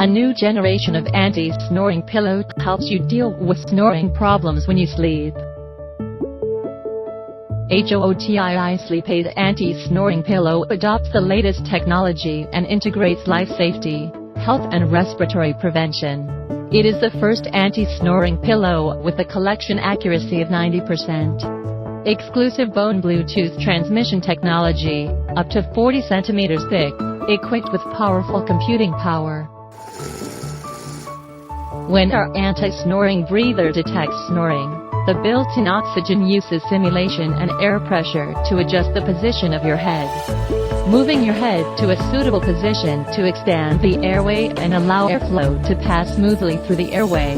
new generation of anti-snoring pillow helps you deal with snoring problems when you sleep. HOOTI Sleep Aid Anti-Snoring Pillow adopts the latest technology and integrates life safety, health and respiratory prevention. It is the first anti-snoring pillow with a collection accuracy of 90%. Exclusive bone Bluetooth transmission technology, up to 40 centimeters thick, equipped with powerful computing power. When our anti-snoring breather detects snoring, the built-in oxygen uses simulation and air pressure to adjust the position of your head, moving your head to a suitable position to expand the airway and allow airflow to pass smoothly through the airway.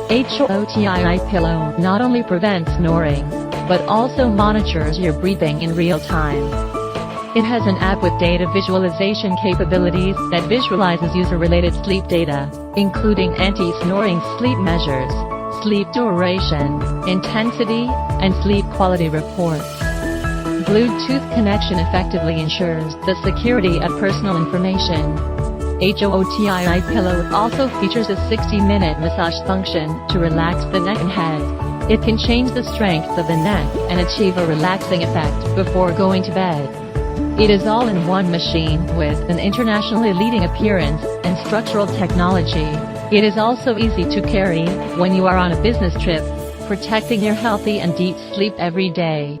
HOOTI pillow not only prevents snoring, but also monitors your breathing in real time. It has an app with data visualization capabilities that visualizes user-related sleep data, including anti-snoring sleep measures, sleep duration, intensity, and sleep quality reports. Bluetooth connection effectively ensures the security of personal information. HOOTI pillow also features a 60-minute massage function to relax the neck and head. It can change the strength of the neck and achieve a relaxing effect before going to bed. It is all-in-one machine with an internationally leading appearance and structural technology. It is also easy to carry when you are on a business trip, protecting your healthy and deep sleep every day.